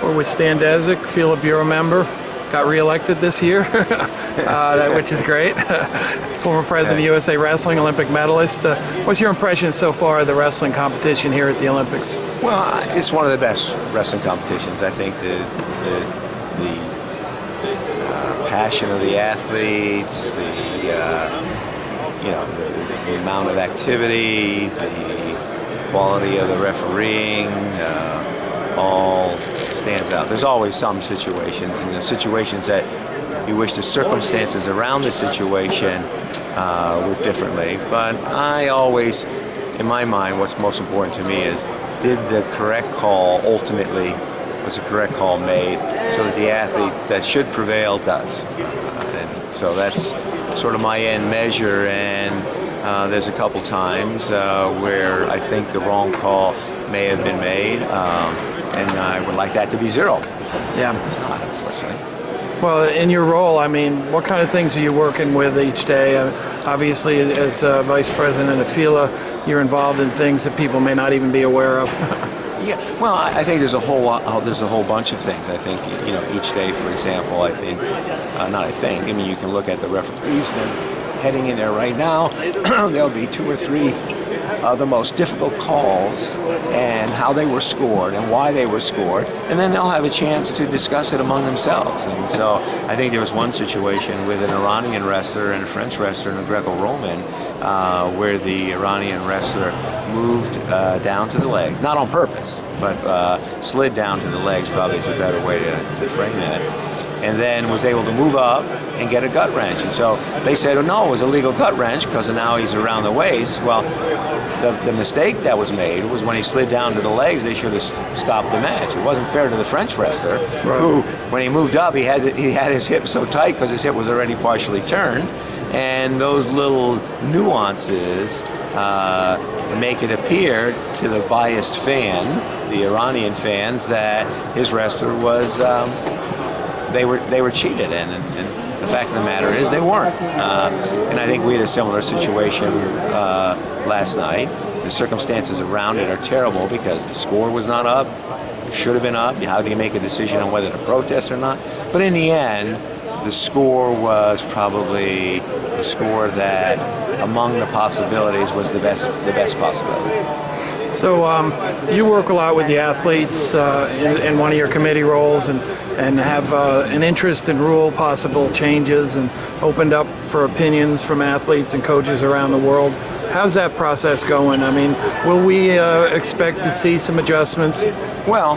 We're with Stan Dziedzic, FILA Bureau member. Got re-elected this year, which is great. Former president of USA Wrestling, Olympic medalist. What's your impression so far of the wrestling competition here at the Olympics? Well, it's one of the best wrestling competitions. I think the passion of the athletes, the amount of activity, the quality of the refereeing, all stands out. There's always some situations, and the situations that you wish the circumstances around the situation were differently. But I always, in my mind, what's most important to me is, did the correct call ultimately, was the correct call made so that the athlete that should prevail does? And so that's sort of my end measure, and there's a couple times where I think the wrong call may have been made, and I would like that to be zero. Yeah. It's not, unfortunately. Well, in your role, I mean, what kind of things are you working with each day? Obviously, as Vice President of FILA, you're involved in things that people may not even be aware of. Yeah, well, I think there's a whole bunch of things. I think, each day, for example, I mean, you can look at the referees. They're heading in there right now. There'll be 2 or 3 the most difficult calls and how they were scored and why they were scored, and then they'll have a chance to discuss it among themselves. And so I think there was one situation with an Iranian wrestler and a French wrestler in a Greco-Roman where the Iranian wrestler moved down to the legs, not on purpose, but slid down to the legs, probably is a better way to frame it, and then was able to move up and get a gut wrench. And so they said, oh no, it was a legal gut wrench because now he's around the waist. Well, the mistake that was made was when he slid down to the legs, they should have stopped the match. It wasn't fair to the French wrestler, who, when he moved up, he had his hip so tight because his hip was already partially turned. And those little nuances make it appear to the biased fan, the Iranian fans, that his wrestler was they were cheated, and the fact of the matter is they weren't. And I think we had a similar situation last night. The circumstances around it are terrible because the score was not up. It should have been up. How do you make a decision on whether to protest or not? But in the end, the score was probably the score that, among the possibilities, was the best possibility. So you work a lot with the athletes in one of your committee roles, and have an interest in rule possible changes and opened up for opinions from athletes and coaches around the world. How's that process going? I mean, will we expect to see some adjustments? Well,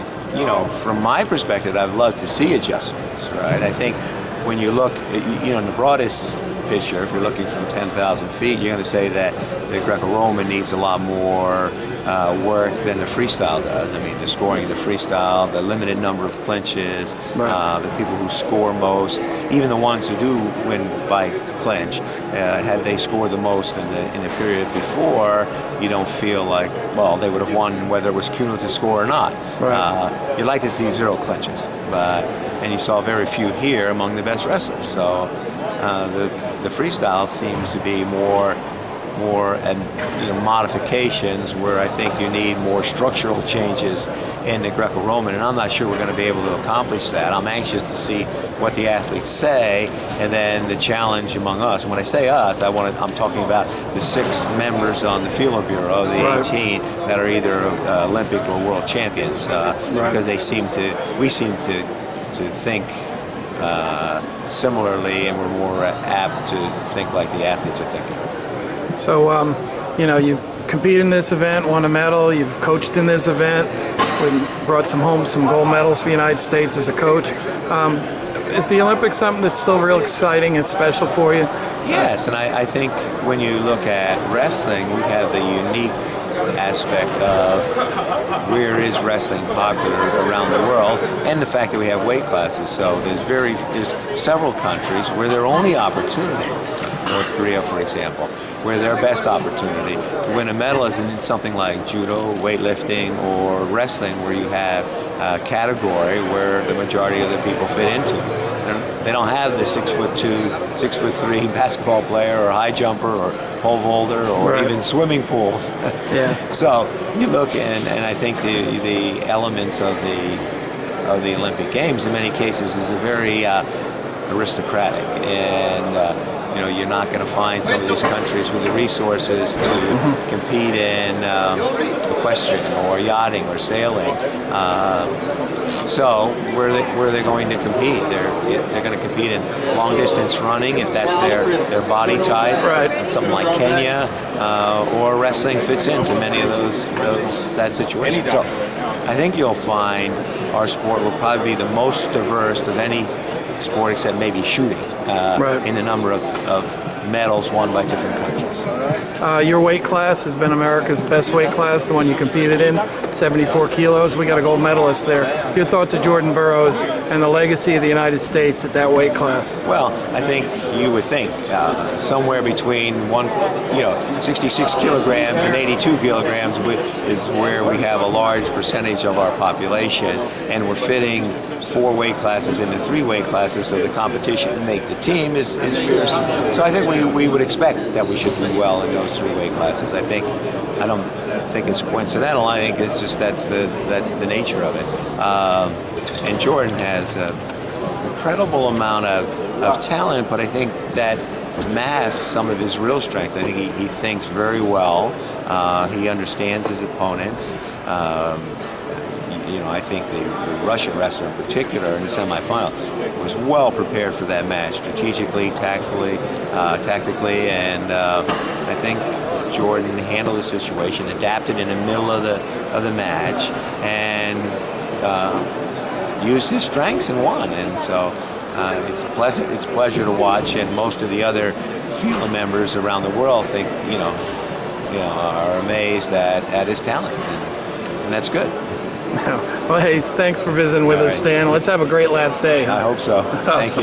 from my perspective, I'd love to see adjustments, right? I think when you look, in the broadest picture, if you're looking from 10,000 feet, you're going to say that the Greco-Roman needs a lot more work than the freestyle does. I mean, the scoring in the freestyle, the limited number of clinches, the people who score most, even the ones who do win by clinch, had they scored the most in the period before, you don't feel like, well, they would have won whether it was cumulative score or not. You'd like to see 0 clinches, and you saw very few here among the best wrestlers. So the freestyle seems to be more modifications, where I think you need more structural changes in the Greco-Roman, and I'm not sure we're going to be able to accomplish that. I'm anxious to see what the athletes say, and then the challenge among us. And when I say us, I'm talking about the 6 members on the FILA Bureau, the 18 that are either Olympic or world champions, because we seem to think similarly, and we're more apt to think like the athletes are thinking. So, you've competed in this event, won a medal, you've coached in this event, brought some gold medals for the United States as a coach. Is the Olympics something that's still real exciting and special for you? Yes, and I think when you look at wrestling, we have the unique aspect of where is wrestling popular around the world, and the fact that we have weight classes. So there's several countries where their only opportunity, North Korea, for example, where their best opportunity to win a medal is in something like judo, weightlifting, or wrestling, where you have a category where the majority of the people fit into. They don't have the 6'2", 6'3" basketball player or high jumper or pole vaulter or even swimming pools. Yeah. So you look and I think the elements of of the Olympic Games, in many cases, is a very aristocratic, and you're not going to find some of these countries with the resources to compete in equestrian or yachting or sailing. So where are they going to compete? They're going to compete in long distance running if that's their body type. Right. And something like Kenya or wrestling fits into many of that situation. So I think you'll find our sport will probably be the most diverse of any sport except maybe shooting in the number of medals won by different countries. Your weight class has been America's best weight class, the one you competed in, 74 kilos. We got a gold medalist there. Your thoughts of Jordan Burroughs and the legacy of the United States at that weight class? Well, I think you would think somewhere between 66 kilograms and 82 kilograms is where we have a large percentage of our population, and we're fitting 4 weight classes into 3 weight classes, so the competition to make the team is fierce. So I think we would expect that we should do well in those 3 weight classes. I don't think it's coincidental. I think it's just that's the nature of it. And Jordan has an incredible amount of talent, but I think that masks some of his real strength. I think he thinks very well. He understands his opponents. I think the Russian wrestler in particular in the semifinal was well prepared for that match, strategically, tactically, and I think Jordan handled the situation, adapted in the middle of the match, and used his strengths and won. And so it's a pleasure to watch, and most of the other FILA members around the world think are amazed at his talent, and that's good. Well, hey, thanks for visiting with us, Stan. Let's have a great last day. I hope so. Thank you.